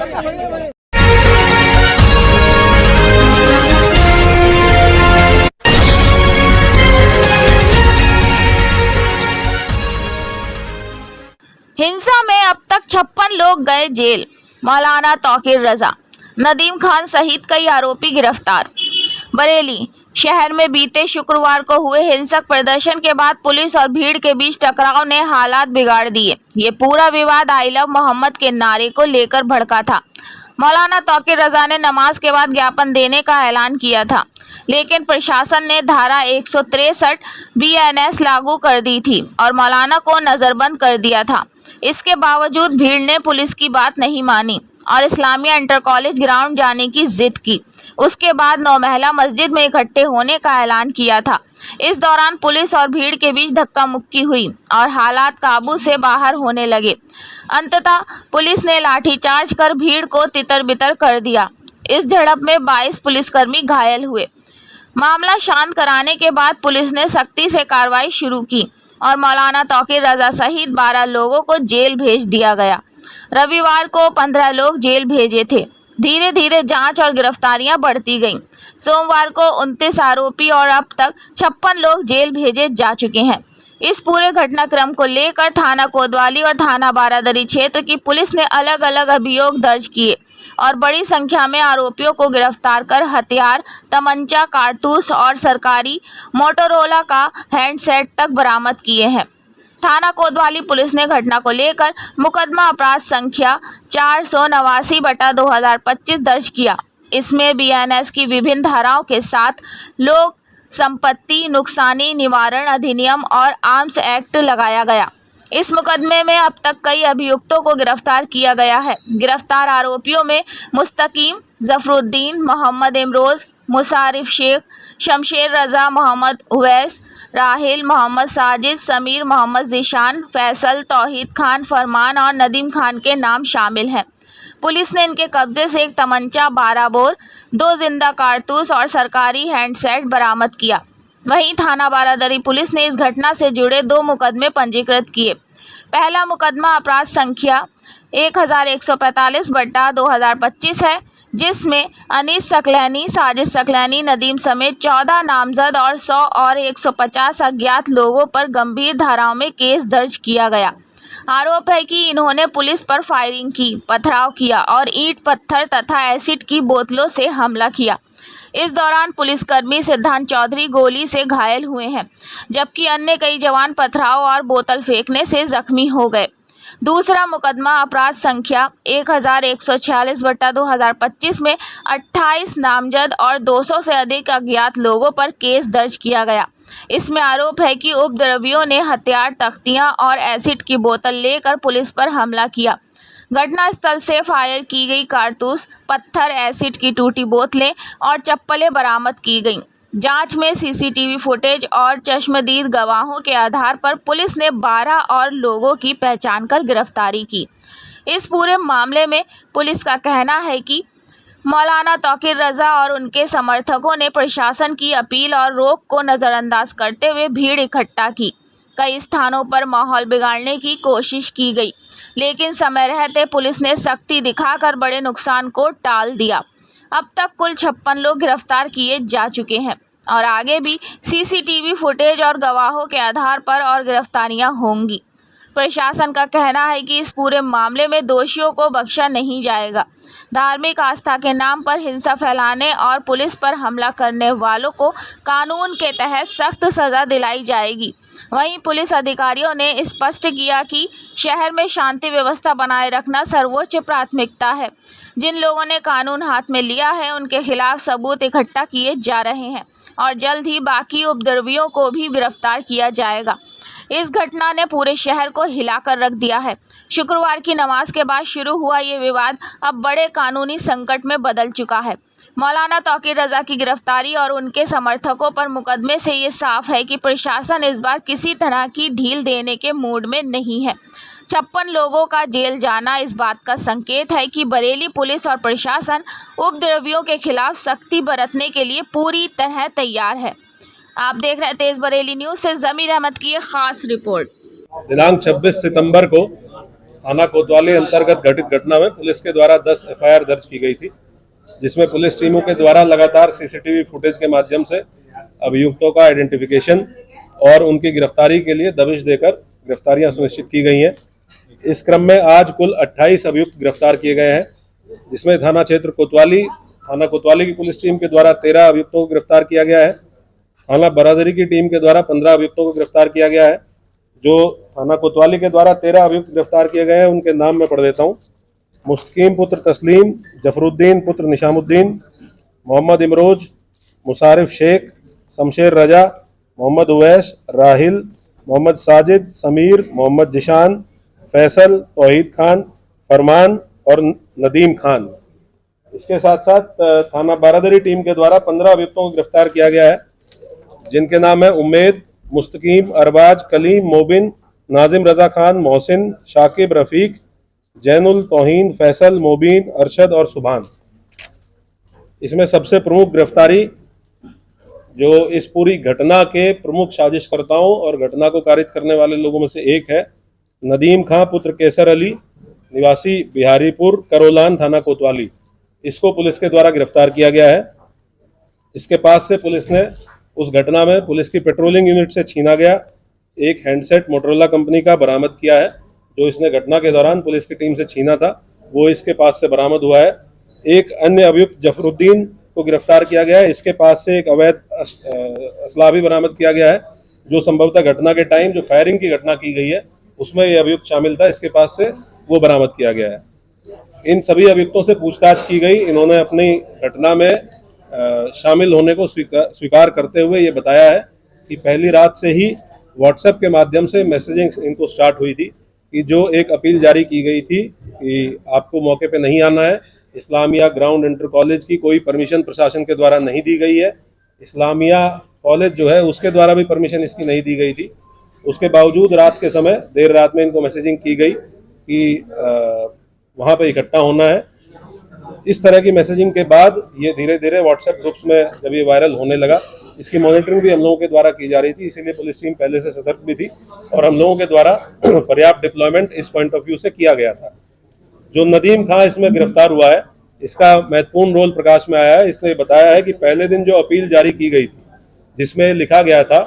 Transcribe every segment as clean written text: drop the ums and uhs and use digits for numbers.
हिंसा में अब तक 56 लोग गए जेल। मौलाना तौकीर रजा, नदीम खान सहित कई आरोपी गिरफ्तार। बरेली शहर में बीते शुक्रवार को हुए हिंसक प्रदर्शन के बाद पुलिस और भीड़ के बीच टकराव ने हालात बिगाड़ दिए। ये पूरा विवाद आई लव मोहम्मद के नारे को लेकर भड़का था। मौलाना तौकीर रजा ने नमाज के बाद ज्ञापन देने का ऐलान किया था, लेकिन प्रशासन ने धारा 163 BNS लागू कर दी थी और मौलाना को नजरबंद कर दिया था। इसके बावजूद भीड़ ने पुलिस की बात नहीं मानी और इस्लामिया इंटर कॉलेज ग्राउंड जाने की जिद की। उसके बाद 9 महिला मस्जिद में इकट्ठे होने का ऐलान किया था। इस दौरान पुलिस और भीड़ के बीच धक्का मुक्की हुई और हालात काबू से बाहर होने लगे। अंततः पुलिस ने लाठीचार्ज कर भीड़ को तितर-बितर कर दिया। इस झड़प में 22 पुलिसकर्मी घायल हुए। मामला शांत कराने के बाद पुलिस ने सख्ती से कार्रवाई शुरू की और मौलाना तौकीर रजा सहित 12 लोगों को जेल भेज दिया गया। रविवार को 15 लोग जेल भेजे थे। धीरे धीरे जांच और गिरफ्तारियां बढ़ती गईं। सोमवार को 29 आरोपी और अब तक 56 लोग जेल भेजे जा चुके हैं। इस पूरे घटनाक्रम को लेकर थाना कोतवाली और थाना बारादरी क्षेत्र की पुलिस ने अलग अलग अभियोग दर्ज किए और बड़ी संख्या में आरोपियों को गिरफ्तार कर हथियार, तमंचा, कारतूस और सरकारी मोटोरोला का हैंडसेट तक बरामद किए हैं। थाना कोतवाली पुलिस ने घटना को लेकर मुकदमा अपराध संख्या 489/2025 दर्ज किया। इसमें BNS की विभिन्न धाराओं के साथ लोक संपत्ति नुकसानी निवारण अधिनियम और आर्म्स एक्ट लगाया गया। इस मुकदमे में अब तक कई अभियुक्तों को गिरफ्तार किया गया है। गिरफ्तार आरोपियों में मुस्तकीम, जफरुद्दीन, मोहम्मद इमरोज, मुसारिफ शेख, शमशेर रजा, मोहम्मद उवैस, राहिल, मोहम्मद साजिद, समीर, मोहम्मद जिशान, फैसल, तौहीद खान, फरमान और नदीम खान के नाम शामिल हैं। पुलिस ने इनके कब्जे से एक तमंचा, 12 बोर, 2 जिंदा कारतूस और सरकारी हैंडसेट बरामद किया। वहीं थाना बारादरी पुलिस ने इस घटना से जुड़े 2 मुकदमे पंजीकृत किए। पहला मुकदमा अपराध संख्या 1145/2025 है, जिसमें अनीस सकलैनी, साजिद सकलैनी, नदीम समेत 14 नामजद और 100 और 150 अज्ञात लोगों पर गंभीर धाराओं में केस दर्ज किया गया। आरोप है कि इन्होंने पुलिस पर फायरिंग की, पथराव किया और ईंट पत्थर तथा एसिड की बोतलों से हमला किया। इस दौरान पुलिसकर्मी सिद्धांत चौधरी गोली से घायल हुए हैं, जबकि अन्य कई जवान पथराव और बोतल फेंकने से जख्मी हो गए। दूसरा मुकदमा अपराध संख्या 1146/2025 में 28 नामजद और 200 से अधिक अज्ञात लोगों पर केस दर्ज किया गया। इसमें आरोप है कि उपद्रवियों ने हथियार, तख्तियां और एसिड की बोतल लेकर पुलिस पर हमला किया। घटनास्थल से फायर की गई कारतूस, पत्थर, एसिड की टूटी बोतलें और चप्पलें बरामद की गईं। जांच में CCTV फुटेज और चश्मदीद गवाहों के आधार पर पुलिस ने 12 और लोगों की पहचान कर गिरफ्तारी की। इस पूरे मामले में पुलिस का कहना है कि मौलाना तौकीर रजा और उनके समर्थकों ने प्रशासन की अपील और रोक को नज़रअंदाज करते हुए भीड़ इकट्ठा की। कई स्थानों पर माहौल बिगाड़ने की कोशिश की गई, लेकिन समय रहते पुलिस ने सख्ती दिखाकर बड़े नुकसान को टाल दिया। अब तक कुल 56 लोग गिरफ्तार किए जा चुके हैं और आगे भी CCTV फुटेज और गवाहों के आधार पर और गिरफ्तारियां होंगी। प्रशासन का कहना है कि इस पूरे मामले में दोषियों को बख्शा नहीं जाएगा। धार्मिक आस्था के नाम पर हिंसा फैलाने और पुलिस पर हमला करने वालों को कानून के तहत सख्त सजा दिलाई जाएगी। वहीं पुलिस अधिकारियों ने स्पष्ट किया कि शहर में शांति व्यवस्था बनाए रखना सर्वोच्च प्राथमिकता है। जिन लोगों ने कानून हाथ में लिया है, उनके खिलाफ सबूत इकट्ठा किए जा रहे हैं और जल्द ही बाकी उपद्रवियों को भी गिरफ्तार किया जाएगा। इस घटना ने पूरे शहर को हिलाकर रख दिया है। शुक्रवार की नमाज के बाद शुरू हुआ ये विवाद अब बड़े कानूनी संकट में बदल चुका है। मौलाना तौकीर रजा की गिरफ्तारी और उनके समर्थकों पर मुकदमे से ये साफ है कि प्रशासन इस बार किसी तरह की ढील देने के मूड में नहीं है। 56 लोगों का जेल जाना इस बात का संकेत है कि बरेली पुलिस और प्रशासन उपद्रवियों के खिलाफ सख्ती बरतने के लिए पूरी तरह तैयार है। आप देख रहे हैं तेज बरेली न्यूज से जमीर अहमद की एक खास रिपोर्ट। दिनांक 26 सितंबर को थाना कोतवाली अंतर्गत घटित घटना में पुलिस के द्वारा 10 एफआईआर दर्ज की गई थी, जिसमें पुलिस टीमों के द्वारा लगातार सीसीटीवी फुटेज के माध्यम से अभियुक्तों का आइडेंटिफिकेशन और उनकी गिरफ्तारी के लिए दबिश देकर गिरफ्तारियां सुनिश्चित की गई हैं। इस क्रम में आज कुल 28 अभियुक्त गिरफ्तार किए गए हैं, जिसमें थाना कोतवाली की पुलिस टीम के द्वारा 13 अभियुक्तों को गिरफ्तार किया गया है। थाना बरादरी की टीम के द्वारा 15 अभियुक्तों को गिरफ्तार किया गया है। जो थाना कोतवाली के द्वारा 13 अभियुक्त गिरफ्तार किए गए हैं उनके नाम मैं पढ़ देता हूँ। मुस्तकीम पुत्र तस्लीम, जफरुद्दीन पुत्र निशामुद्दीन, मोहम्मद इमरोज, मुसारिफ शेख, शमशेर रजा, मोहम्मद उवैस, राहिल, मोहम्मद साजिद, समीर, मोहम्मद जिशान, फैसल, तौहीद खान, फरमान और नदीम खान। इसके साथ साथ थाना बारादरी टीम के द्वारा 15 अभियुक्तों को गिरफ्तार किया गया है, जिनके नाम है उम्मेद, मुस्तकीम, अरबाज, कलीम, मोबिन, नाजिम रजा खान, मोहसिन, शाकिब, रफीक, जैनुल, तौहीन, फैसल, मोबिन, अरशद और सुभान। इसमें सबसे प्रमुख गिरफ्तारी जो इस पूरी घटना के प्रमुख साजिशकर्ताओं और घटना को कारित करने वाले लोगों में से एक है नदीम खां पुत्र केसर अली, निवासी बिहारीपुर, करोलान, थाना कोतवाली। इसको पुलिस के द्वारा गिरफ्तार किया गया है। इसके पास से पुलिस ने उस घटना में पुलिस की पेट्रोलिंग यूनिट से छीना गया एक हैंडसेट मोटरोला कंपनी का बरामद किया है, जो इसने घटना के दौरान पुलिस की टीम से छीना था, वो इसके पास से बरामद हुआ है। एक अन्य अभियुक्त जफरुद्दीन को गिरफ्तार किया गया है। इसके पास से एक अवैध असला भी बरामद किया गया है, जो संभवतः घटना के टाइम जो फायरिंग की घटना की गई है उसमें ये अभियुक्त शामिल था। इसके पास से वो बरामद किया गया है। इन सभी अभियुक्तों से पूछताछ की गई। इन्होंने अपनी घटना में शामिल होने को स्वीकार करते हुए ये बताया है कि पहली रात से ही व्हाट्सएप के माध्यम से मैसेजिंग इनको स्टार्ट हुई थी कि जो एक अपील जारी की गई थी कि आपको मौके पे नहीं आना है। इस्लामिया ग्राउंड इंटर कॉलेज की कोई परमिशन प्रशासन के द्वारा नहीं दी गई है। इस्लामिया कॉलेज जो है उसके द्वारा भी परमिशन इसकी नहीं दी गई थी। उसके बावजूद रात के समय देर रात में इनको मैसेजिंग की गई कि वहाँ पे इकट्ठा होना है। इस तरह की मैसेजिंग के बाद ये धीरे धीरे व्हाट्सएप ग्रुप्स में जब ये वायरल होने लगा, इसकी मॉनिटरिंग भी हम लोगों के द्वारा की जा रही थी, इसीलिए पुलिस टीम पहले से सतर्क भी थी और हम लोगों के द्वारा पर्याप्त डिप्लॉयमेंट इस पॉइंट ऑफ व्यू से किया गया था। जो नदीम खां इसमें गिरफ्तार हुआ है, इसका महत्वपूर्ण रोल प्रकाश में आया है। इसने बताया है कि पहले दिन जो अपील जारी की गई थी, जिसमें लिखा गया था,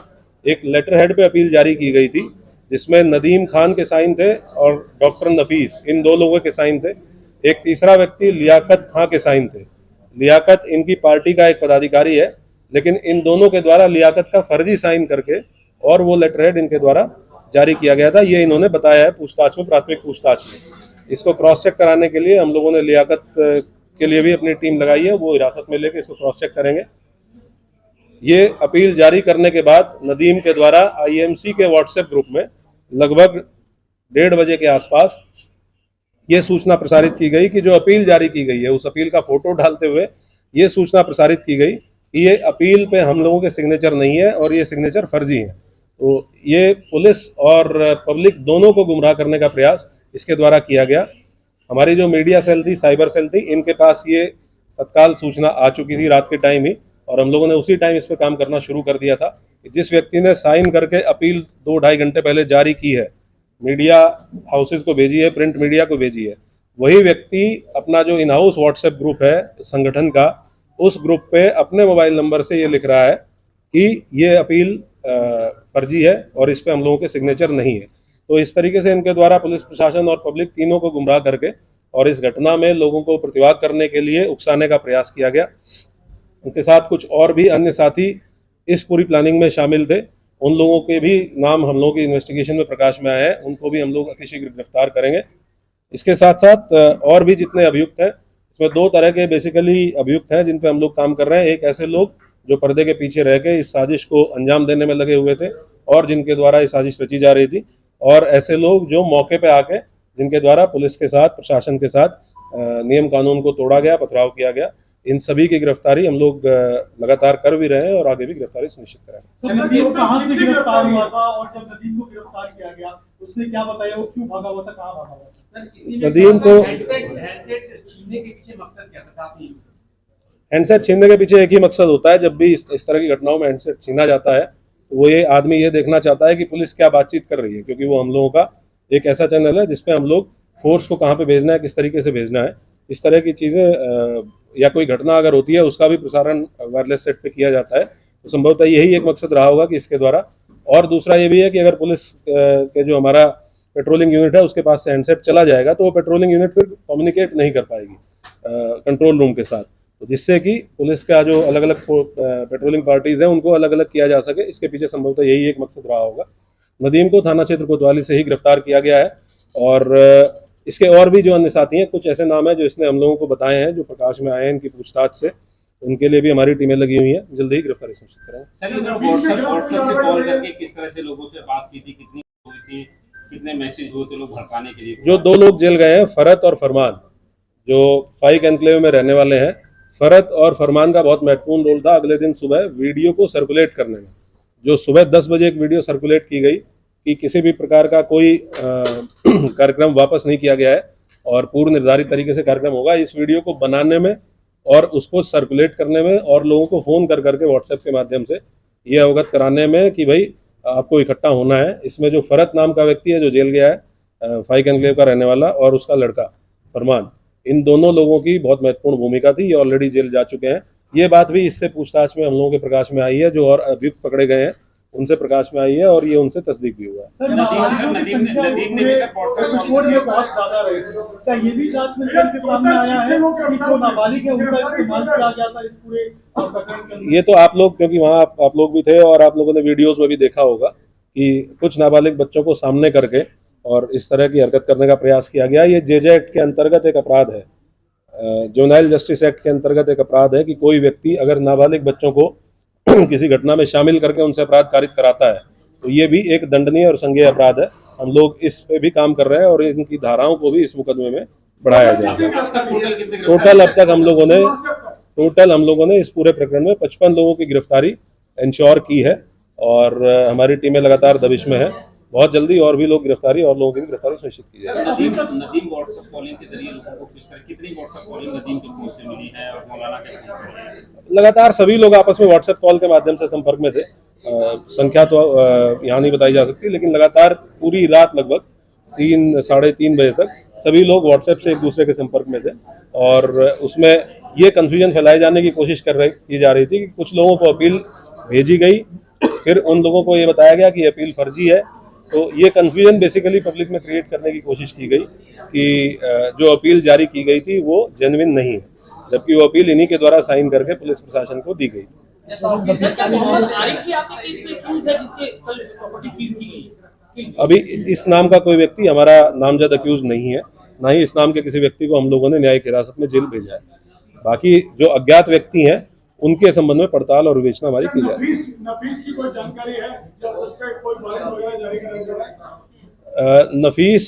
एक लेटर हेड पे अपील जारी की गई थी जिसमें नदीम खान के साइन थे और डॉक्टर नफीस, इन दो लोगों के साइन थे। एक तीसरा व्यक्ति लियाकत खां के साइन थे। लियाकत इनकी पार्टी का एक पदाधिकारी है, लेकिन इन दोनों के द्वारा लियाकत का फर्जी साइन करके और वो लेटर हेड इनके द्वारा जारी किया गया था। ये इन्होंने बताया है पूछताछ में, प्राथमिक पूछताछ में। इसको क्रॉस चेक कराने के लिए हम लोगों ने लियाकत के लिए भी अपनी टीम लगाई है, वो हिरासत में लेकर इसको क्रॉस चेक करेंगे। ये अपील जारी करने के बाद नदीम के द्वारा आईएमसी के व्हाट्सएप ग्रुप में लगभग 1:30 बजे के आसपास ये सूचना प्रसारित की गई कि जो अपील जारी की गई है, उस अपील का फोटो डालते हुए ये सूचना प्रसारित की गई कि ये अपील पे हम लोगों के सिग्नेचर नहीं है और ये सिग्नेचर फर्जी है। तो ये पुलिस और पब्लिक दोनों को गुमराह करने का प्रयास इसके द्वारा किया गया। हमारी जो मीडिया सेल थी, साइबर सेल थी, इनके पास ये तत्काल सूचना आ चुकी थी रात के टाइम ही, और हम लोगों ने उसी टाइम इस पर काम करना शुरू कर दिया था। जिस व्यक्ति ने साइन करके अपील 2-2.5 घंटे पहले जारी की है, मीडिया हाउसेज को भेजी है, प्रिंट मीडिया को भेजी है, वही व्यक्ति अपना जो इन हाउस व्हाट्सएप ग्रुप है संगठन का, उस ग्रुप पे अपने मोबाइल नंबर से ये लिख रहा है कि ये अपील फर्जी है और इस पे हम लोगों के सिग्नेचर नहीं है। तो इस तरीके से इनके द्वारा पुलिस प्रशासन और पब्लिक तीनों को गुमराह करके और इस घटना में लोगों को प्रतिवाद करने के लिए उकसाने का प्रयास किया गया। उनके साथ कुछ और भी अन्य साथी इस पूरी प्लानिंग में शामिल थे। उन लोगों के भी नाम हम लोगों की इन्वेस्टिगेशन में प्रकाश में आए हैं, उनको भी हम लोग अतिशीघ्र गिरफ्तार करेंगे। इसके साथ साथ और भी जितने अभियुक्त हैं, इसमें 2 तरह के बेसिकली अभियुक्त हैं जिन पे हम लोग काम कर रहे हैं। एक ऐसे लोग जो पर्दे के पीछे रह के इस साजिश को अंजाम देने में लगे हुए थे और जिनके द्वारा ये साजिश रची जा रही थी, और ऐसे लोग जो मौके पे आके जिनके द्वारा पुलिस के साथ, प्रशासन के साथ नियम कानून को तोड़ा गया, पथराव किया गया। इन सभी की गिरफ्तारी हम लोग लगातार कर भी रहे हैं और आगे भी गिरफ्तारी सुनिश्चित करेंगे। नदीम कहां से गिरफ्तार हुआ था और जब नदीम को गिरफ्तार किया गया उसने क्या बताया, वो क्यों भागा हुआ था, कहां भागा हुआ था? नदीम को हैंडसेट छीनने के पीछे मकसद क्या था? साथ ही हैंडसेट छीनने के पीछे एक ही मकसद होता है। जब भी इस तरह की घटनाओं में हैंडसेट छीना जाता है तो वो ये आदमी ये देखना चाहता है कि पुलिस क्या बातचीत कर रही है, क्योंकि वो हम लोगों का एक ऐसा चैनल है जिसपे हम लोग फोर्स को कहाँ पे भेजना है, किस तरीके से भेजना है, इस तरह की चीज़ें या कोई घटना अगर होती है उसका भी प्रसारण वायरलेस सेट पे किया जाता है। तो संभवतः यही एक मकसद रहा होगा कि इसके द्वारा। और दूसरा ये भी है कि अगर पुलिस के जो हमारा पेट्रोलिंग यूनिट है उसके पास से हैंडसेट चला जाएगा तो वो पेट्रोलिंग यूनिट फिर कम्युनिकेट नहीं कर पाएगी कंट्रोल रूम के साथ, तो जिससे कि पुलिस का जो अलग अलग पेट्रोलिंग पार्टीज हैं उनको अलग अलग किया जा सके। इसके पीछे संभवतः यही एक मकसद रहा होगा। नदीम को थाना क्षेत्र कोतवाली से ही गिरफ्तार किया गया है और इसके और भी जो अन्य साथी हैं, कुछ ऐसे नाम हैं जो इसने हम लोगों को बताए हैं, जो प्रकाश में आए हैं इनकी पूछताछ से, उनके लिए भी हमारी टीमें लगी हुई हैं, जल्दी ही गिरफ्तारी सुनिश्चित करेंगे। सर, व्हाट्सएप से कॉल करके किस तरह से लोगों से बात की थी, कितनी हुई थी, कितने मैसेज हुए थे लोग भड़काने के लिए? जो 2 लोग जेल गए हैं, फरत और फरमान, जो फाइक एनक्लेव में रहने वाले हैं, फरत और फरमान का बहुत महत्वपूर्ण रोल था अगले दिन सुबह वीडियो को सर्कुलेट करने में। जो सुबह 10 बजे एक वीडियो सर्कुलेट की गई कि किसी भी प्रकार का कोई कार्यक्रम वापस नहीं किया गया है और पूर्व निर्धारित तरीके से कार्यक्रम होगा, इस वीडियो को बनाने में और उसको सर्कुलेट करने में और लोगों को फ़ोन कर करके व्हाट्सएप के माध्यम से ये अवगत कराने में कि भाई आपको इकट्ठा होना है। इसमें जो फरत नाम का व्यक्ति है जो जेल गया है, फाइक एनक्लेव का रहने वाला, और उसका लड़का फरमान, इन दोनों लोगों की बहुत महत्वपूर्ण भूमिका थी। ये ऑलरेडी जेल जा चुके हैं। ये बात भी इससे पूछताछ में हम लोगों के प्रकाश में आई है, जो और अभियुक्त पकड़े गए हैं उनसे प्रकाश में आई है और ये उनसे तस्दीक भी हुआ है। सर, नाबालिगों की संख्या पूरे में बहुत ज्यादा रही, क्या ये भी जांच में निकल के सामने आया है कि जो नाबालिग है उनका इस्तेमाल किया गया था इस पूरे प्रकरण के अंदर? ये तो आप लोग, क्योंकि वहाँ आप लोग भी थे और आप लोगों ने वीडियोस में भी देखा होगा कि कुछ नाबालिग बच्चों को सामने करके और इस तरह की हरकत करने का प्रयास किया गया। ये जेजे एक्ट के अंतर्गत एक अपराध है, जुवेनाइल जस्टिस एक्ट के अंतर्गत एक अपराध है कि कोई व्यक्ति अगर नाबालिग बच्चों को किसी घटना में शामिल करके उनसे अपराध कारित कराता है तो ये भी एक दंडनीय और संज्ञेय अपराध है। हम लोग इस पे भी काम कर रहे हैं और इनकी धाराओं को भी इस मुकदमे में बढ़ाया जाएगा। टोटल अब तक हम लोगों ने इस पूरे प्रकरण में 55 लोगों की गिरफ्तारी इंश्योर की है और हमारी टीमें लगातार दबिश में है। बहुत जल्दी और भी लोग गिरफ्तारी और लोगों की गिरफ्तारी सुनिश्चित की जाएगी। नदीम व्हाट्सएप कॉलिंग के जरिए लोगों को किस तरह, कितनी व्हाट्सएप कॉलिंग नदीम के फोन से मिली है और मौलाना के फोन से मिली है? लगातार सभी लोग आपस में व्हाट्सएप कॉल के माध्यम से संपर्क में थे। संख्या तो यहाँ नहीं बताई जा सकती, लेकिन लगातार पूरी रात लगभग 3 साढ़े 3 बजे तक सभी लोग व्हाट्सएप से एक दूसरे के संपर्क में थे और उसमें ये कंफ्यूजन फैलाए जाने की कोशिश की जा रही थी कि कुछ लोगों को अपील भेजी गई, फिर उन लोगों को ये बताया गया कि अपील फर्जी है। तो ये कंफ्यूजन बेसिकली पब्लिक में क्रिएट करने की कोशिश की गई कि जो अपील जारी की गई थी वो जेन्युइन नहीं है, जबकि वो अपील इन्हीं के द्वारा साइन करके पुलिस प्रशासन को दी गई। अभी इस नाम का कोई व्यक्ति हमारा नामजद अक्यूज नहीं है, ना ही इस नाम के किसी व्यक्ति को हम लोगों ने न्यायिक हिरासत में जेल भेजा है। बाकी जो अज्ञात व्यक्ति हैं उनके संबंध में पड़ताल और विवेचना हमारी की जाए। नफीस की कोई जानकारी है या उस पर कोई वारंट वगैरह जारी किया गया है? नफीस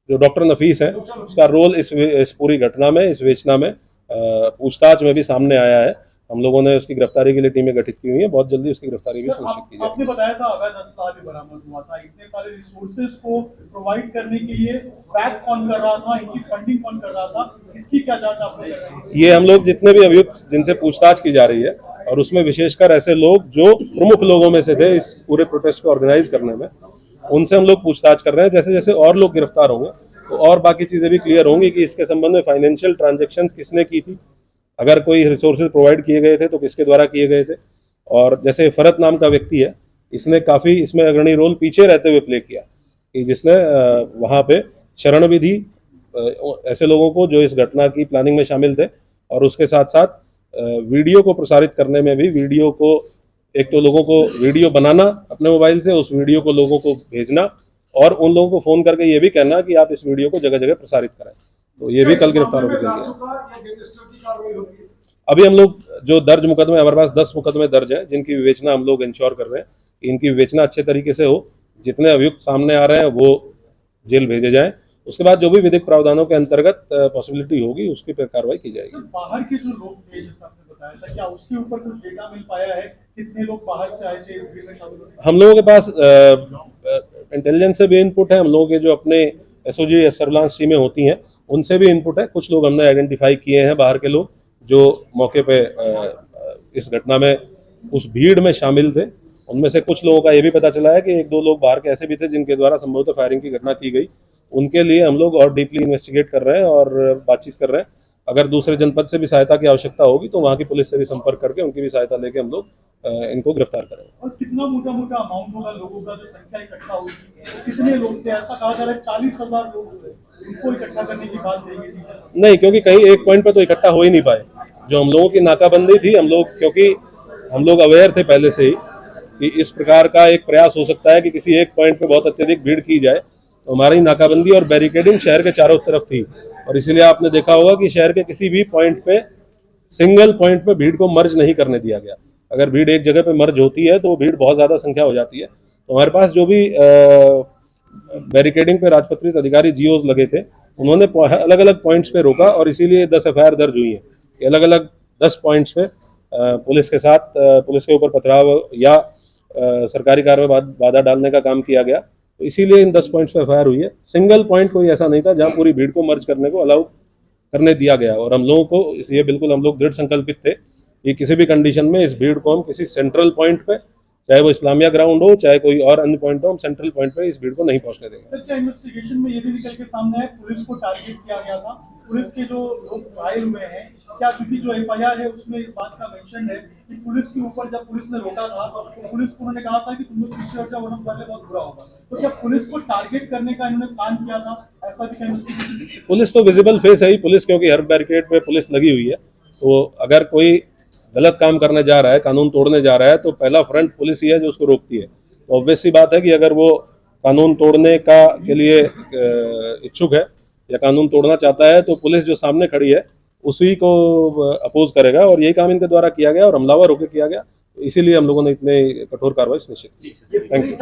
जो डॉक्टर नफीस है उसका रोल इस पूरी घटना में, इस विवेचना में, पूछताछ में भी सामने आया है। हम लोगों ने उसकी गिरफ्तारी के लिए टीमें गठित की हुई हैं। बहुत जल्दी उसकी गिरफ्तारी भी सुनिश्चित की जाएगी। आपने बताया था अवैध असला भी बरामद हुआ था, इतने सारे रिसोर्सेज को प्रोवाइड करने के लिए बैक कौन कर रहा था, इनकी फंडिंग कौन कर रहा था, इसकी क्या जांच आप लोग कर रहे हैं? ये हम लोग जितने भी अभियुक्त जिनसे पूछताछ की जा रही है और उसमें विशेषकर ऐसे लोग जो प्रमुख लोगों में से थे इस पूरे प्रोटेस्ट को ऑर्गेनाइज करने में, उनसे हम लोग पूछताछ कर रहे हैं। जैसे जैसे और लोग गिरफ्तार होंगे तो और बाकी चीजें भी क्लियर होंगी कि इसके संबंध में फाइनेंशियल ट्रांजैक्शंस किसने की थी, अगर कोई रिसोर्सेज प्रोवाइड किए गए थे तो किसके द्वारा किए गए थे। और जैसे फरत नाम का व्यक्ति है, इसने काफ़ी इसमें अग्रणी रोल पीछे रहते हुए प्ले किया कि जिसने वहाँ पे शरण भी दी ऐसे लोगों को जो इस घटना की प्लानिंग में शामिल थे, और उसके साथ साथ वीडियो को प्रसारित करने में भी, वीडियो को एक तो लोगों को वीडियो बनाना अपने मोबाइल से, उस वीडियो को लोगों को भेजना और उन लोगों को फ़ोन करके ये भी कहना कि आप इस वीडियो को जगह जगह प्रसारित करें। तो ये भी कल गिरफ्तार होकर अभी हम लोग जो दर्ज मुकदमे, हमारे पास 10 मुकदमे दर्ज हैं जिनकी विवेचना हम लोग इंश्योर कर रहे हैं कि इनकी विवेचना अच्छे तरीके से हो। जितने अभियुक्त सामने आ रहे हैं वो जेल भेजे जाएं। उसके बाद जो भी विधिक प्रावधानों के अंतर्गत पॉसिबिलिटी होगी उसकी पर कार्रवाई की जाएगी। बाहर के जो लोग थे, जैसे आपने बताया था, क्या उसके ऊपर कुछ डेटा मिल पाया है? कितने लोग बाहर से आए थे इस भीड़ में शामिल होने? हम लोगों के पास इंटेलिजेंस से भी इनपुट है, हम लोगों के जो अपने एसओजी या सर्विलांस टीमें होती हैं उनसे भी इनपुट है। कुछ लोग हमने आइडेंटिफाई किए हैं बाहर के लोग जो मौके पे इस घटना में उस भीड़ में शामिल थे। उनमें से कुछ लोगों का ये भी पता चला है कि 1-2 लोग बाहर के ऐसे भी थे जिनके द्वारा संभवतः फायरिंग की घटना की गई। उनके लिए हम लोग और डीपली इन्वेस्टिगेट कर रहे हैं और बातचीत कर रहे हैं। अगर दूसरे जनपद से भी सहायता की आवश्यकता होगी तो वहाँ की पुलिस से भी संपर्क करके उनकी भी सहायता लेके हम लोग इनको गिरफ्तार करेंगे। और कितना मोटा मोटा अमाउंट होगा लोगों का, जो संख्या इकट्ठा होगी, तो कितने लोग थे? ऐसा कहा जा रहा है 40,000 लोग थे, उनको इकट्ठा करने की बात कही गई थी। नहीं, क्योंकि कहीं एक पॉइंट पे तो इकट्ठा हो ही नहीं पाए। जो हम लोगों की नाकाबंदी थी, हम लोग क्योंकि हम लोग अवेयर थे पहले से ही कि इस प्रकार का एक प्रयास हो सकता है कि किसी एक पॉइंट पे बहुत अत्यधिक भीड़ की जाए, तो हमारी नाकाबंदी और बैरिकेडिंग शहर के चारों तरफ थी और इसीलिए आपने देखा होगा कि शहर के किसी भी पॉइंट पे, सिंगल पॉइंट पे भीड़ को मर्ज नहीं करने दिया गया। अगर भीड़ एक जगह पे मर्ज होती है तो भीड़ बहुत ज्यादा संख्या हो जाती है। तो हमारे पास जो भी बैरिकेडिंग पे राजपत्रित अधिकारी जीओज लगे थे, उन्होंने अलग अलग पॉइंट्स पे रोका और इसीलिए 10 एफआईआर दर्ज हुई है। अलग अलग 10 पॉइंट्स पे पुलिस के साथ पुलिस के ऊपर पथराव या सरकारी कार्य में बाधा डालने का काम किया गया, तो इसीलिए इन 10 पॉइंट्स पे एफआईआर हुई है। सिंगल पॉइंट कोई ऐसा नहीं था जहां पूरी भीड़ को मर्ज करने को अलाउ करने दिया गया और हम लोगों को ये बिल्कुल हम लोग दृढ़ संकल्पित थे कि किसी भी कंडीशन में इस भीड़ को हम किसी सेंट्रल पॉइंट पे, चाहे वो इस्लामिया ग्राउंड हो चाहे कोई और अन्य पॉइंट हो, हम सेंट्रल पॉइंट पे इस भीड़ को नहीं पहुंचने देंगे। सर, क्या इन्वेस्टिगेशन में ये भी निकल के सामने है पुलिस को टारगेट किया गया था? पुलिस के जो लोग घायल हुए हैं, क्या क्योंकि जो एफआईआर है उसमें इस बात का मेंशन है कि पुलिस के ऊपर जब पुलिस ने रोका था तो पुलिस को उन्होंने कहा था कि तुम लोग पीछे हट जाओ वरना पहले बहुत बुरा होगा, तो क्या पुलिस को टारगेट करने का इन्होंने प्लान किया था? ऐसा भी क्या इन्वेस्टिगेशन? पुलिस तो विजिबल फेस है ही पुलिस, क्योंकि हर बैरिकेड पे पुलिस लगी हुई है। तो अगर कोई गलत काम करने जा रहा है, कानून तोड़ने जा रहा है, तो पहला फ्रंट पुलिस ही है जो उसको रोकती है। तो ऑब्वियस सी बात है कि अगर वो कानून तोड़ने के लिए इच्छुक है या कानून तोड़ना चाहता है तो पुलिस जो सामने खड़ी है उसी को अपोज करेगा और यही काम इनके द्वारा किया गया और हमलावर होकर किया गया। इसीलिए हम लोगों ने इतने कठोर कार्रवाई सुनिश्चित की। Thank you.